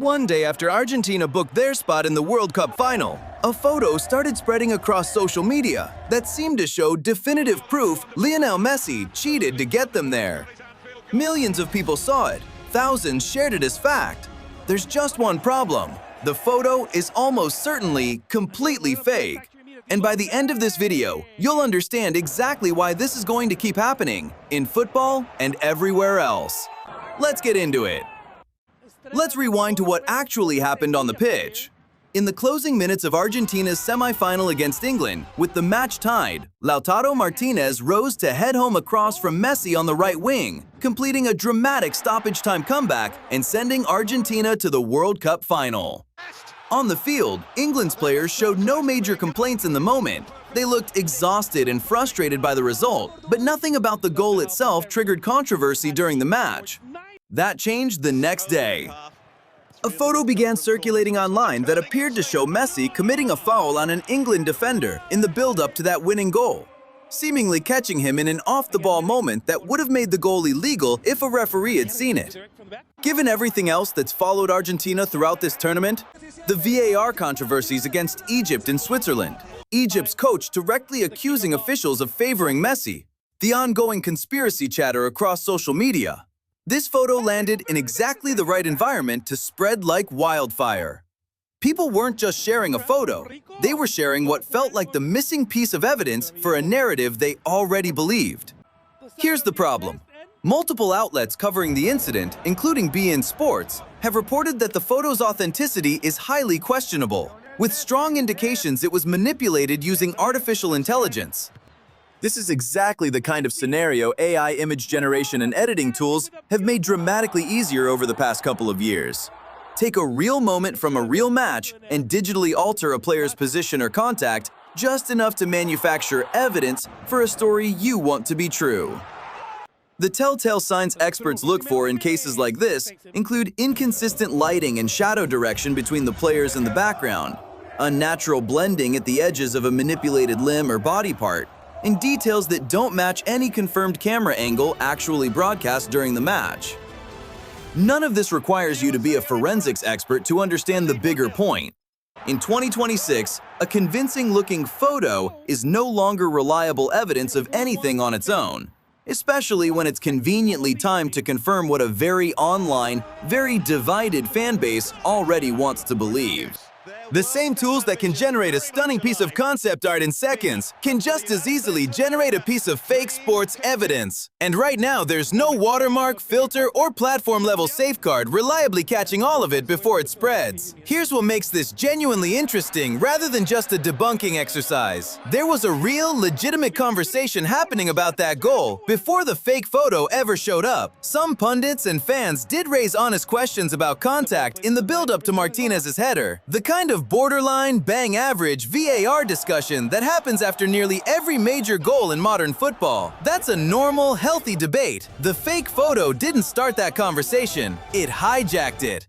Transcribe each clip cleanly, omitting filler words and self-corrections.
One day after Argentina booked their spot in the World Cup final, a photo started spreading across social media that seemed to show definitive proof Lionel Messi cheated to get them there. Millions of people saw it, thousands shared it as fact. There's just one problem. The photo is almost certainly completely fake. And by the end of this video, you'll understand exactly why this is going to keep happening in football and everywhere else. Let's get into it. Let's rewind to what actually happened on the pitch. In the closing minutes of Argentina's semi-final against England, with the match tied, Lautaro Martinez rose to head home a cross from Messi on the right wing, completing a dramatic stoppage-time comeback and sending Argentina to the World Cup final. On the field, England's players showed no major complaints in the moment. They looked exhausted and frustrated by the result, but nothing about the goal itself triggered controversy during the match. That changed the next day. A photo began circulating online that appeared to show Messi committing a foul on an England defender in the build-up to that winning goal, seemingly catching him in an off-the-ball moment that would have made the goal illegal if a referee had seen it. Given everything else that's followed Argentina throughout this tournament, the VAR controversies against Egypt and Switzerland, Egypt's coach directly accusing officials of favoring Messi, the ongoing conspiracy chatter across social media, this photo landed in exactly the right environment to spread like wildfire. People weren't just sharing a photo, they were sharing what felt like the missing piece of evidence for a narrative they already believed. Here's the problem. Multiple outlets covering the incident, including beIN Sports, have reported that the photo's authenticity is highly questionable, with strong indications it was manipulated using artificial intelligence. This is exactly the kind of scenario AI image generation and editing tools have made dramatically easier over the past couple of years. Take a real moment from a real match and digitally alter a player's position or contact just enough to manufacture evidence for a story you want to be true. The telltale signs experts look for in cases like this include inconsistent lighting and shadow direction between the players and the background, unnatural blending at the edges of a manipulated limb or body part, and details that don't match any confirmed camera angle actually broadcast during the match. None of this requires you to be a forensics expert to understand the bigger point. In 2026, a convincing-looking photo is no longer reliable evidence of anything on its own, especially when it's conveniently timed to confirm what a very online, very divided fan base already wants to believe. The same tools that can generate a stunning piece of concept art in seconds can just as easily generate a piece of fake sports evidence. And right now, there's no watermark, filter, or platform-level safeguard reliably catching all of it before it spreads. Here's what makes this genuinely interesting rather than just a debunking exercise. There was a real, legitimate conversation happening about that goal before the fake photo ever showed up. Some pundits and fans did raise honest questions about contact in the build-up to Martinez's header, the kind of borderline, bang average VAR discussion that happens after nearly every major goal in modern football. That's a normal, healthy debate. The fake photo didn't start that conversation, it hijacked it.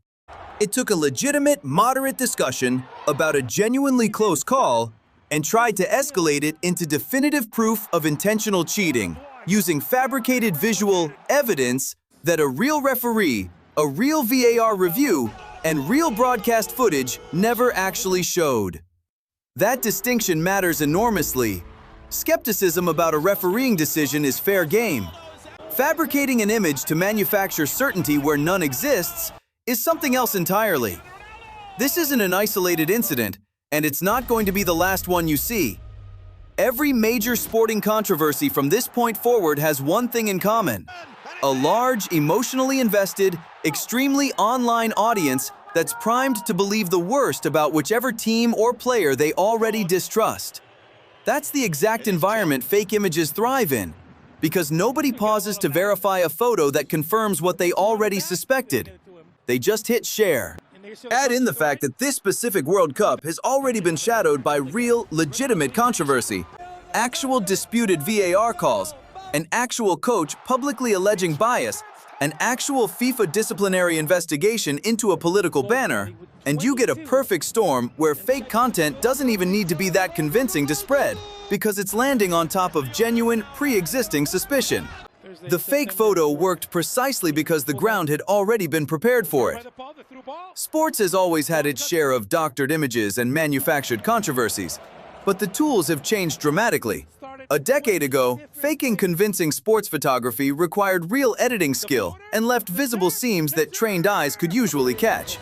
It took a legitimate, moderate discussion about a genuinely close call and tried to escalate it into definitive proof of intentional cheating, using fabricated visual evidence that a real referee, a real VAR review, and real broadcast footage never actually showed. That distinction matters enormously. Skepticism about a refereeing decision is fair game. Fabricating an image to manufacture certainty where none exists is something else entirely. This isn't an isolated incident, and it's not going to be the last one you see. Every major sporting controversy from this point forward has one thing in common: a large, emotionally invested, extremely online audience that's primed to believe the worst about whichever team or player they already distrust. That's the exact environment fake images thrive in, because nobody pauses to verify a photo that confirms what they already suspected. They just hit share. Add in the fact that this specific World Cup has already been shadowed by real, legitimate controversy, actual disputed VAR calls, an actual coach publicly alleging bias, an actual FIFA disciplinary investigation into a political banner, and you get a perfect storm where fake content doesn't even need to be that convincing to spread, because it's landing on top of genuine, pre-existing suspicion. The fake photo worked precisely because the ground had already been prepared for it. Sports has always had its share of doctored images and manufactured controversies, but the tools have changed dramatically. A decade ago, faking convincing sports photography required real editing skill and left visible seams that trained eyes could usually catch.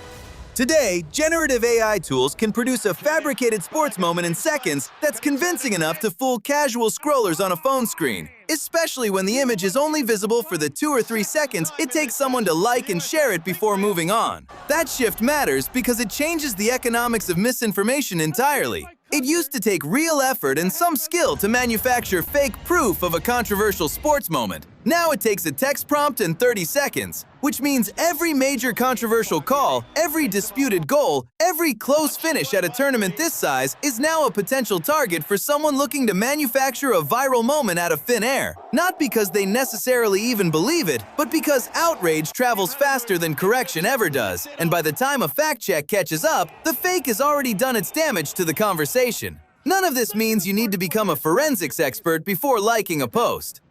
Today, generative AI tools can produce a fabricated sports moment in seconds that's convincing enough to fool casual scrollers on a phone screen, especially when the image is only visible for the 2 or 3 seconds it takes someone to like and share it before moving on. That shift matters because it changes the economics of misinformation entirely. It used to take real effort and some skill to manufacture fake proof of a controversial sports moment. Now it takes a text prompt and 30 seconds, which means every major controversial call, every disputed goal, every close finish at a tournament this size is now a potential target for someone looking to manufacture a viral moment out of thin air. Not because they necessarily even believe it, but because outrage travels faster than correction ever does, and by the time a fact check catches up, the fake has already done its damage to the conversation. None of this means you need to become a forensics expert before liking a post.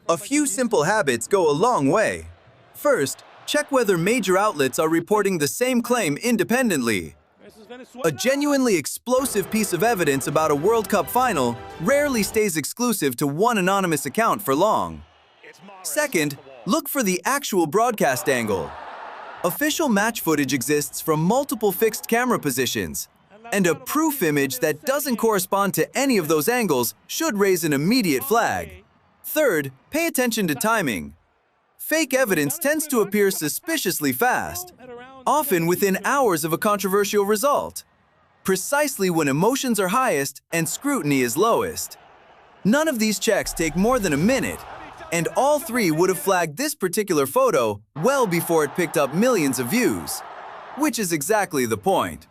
A few simple habits go a long way. First, check whether major outlets are reporting the same claim independently. A genuinely explosive piece of evidence about a World Cup final rarely stays exclusive to one anonymous account for long. Second, look for the actual broadcast angle. Official match footage exists from multiple fixed camera positions, and a proof image that doesn't correspond to any of those angles should raise an immediate flag. Third, pay attention to timing. Fake evidence tends to appear suspiciously fast, often within hours of a controversial result, precisely when emotions are highest and scrutiny is lowest. None of these checks take more than a minute, and all three would have flagged this particular photo well before it picked up millions of views, which is exactly the point.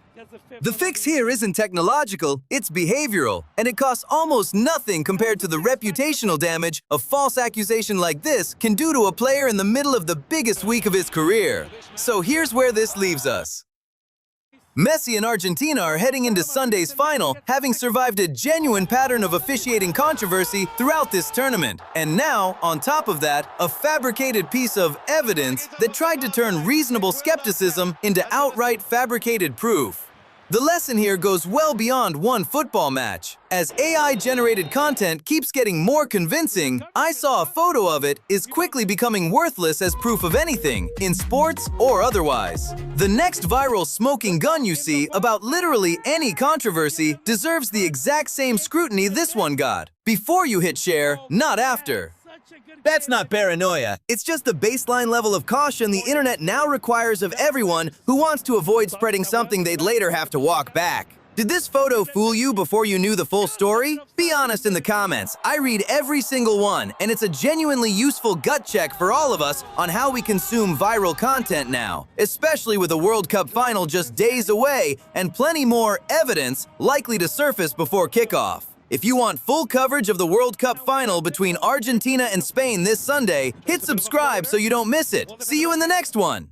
The fix here isn't technological, it's behavioral, and it costs almost nothing compared to the reputational damage a false accusation like this can do to a player in the middle of the biggest week of his career. So here's where this leaves us. Messi and Argentina are heading into Sunday's final, having survived a genuine pattern of officiating controversy throughout this tournament. And now, on top of that, a fabricated piece of evidence that tried to turn reasonable skepticism into outright fabricated proof. The lesson here goes well beyond one football match. As AI-generated content keeps getting more convincing, I saw a photo of it is quickly becoming worthless as proof of anything, in sports or otherwise. The next viral smoking gun you see about literally any controversy deserves the exact same scrutiny this one got. Before you hit share, not after. That's not paranoia. It's just the baseline level of caution the internet now requires of everyone who wants to avoid spreading something they'd later have to walk back. Did this photo fool you before you knew the full story? Be honest in the comments. I read every single one, and it's a genuinely useful gut check for all of us on how we consume viral content now, especially with the World Cup final just days away and plenty more evidence likely to surface before kickoff. If you want full coverage of the World Cup final between Argentina and Spain this Sunday, hit subscribe so you don't miss it. See you in the next one!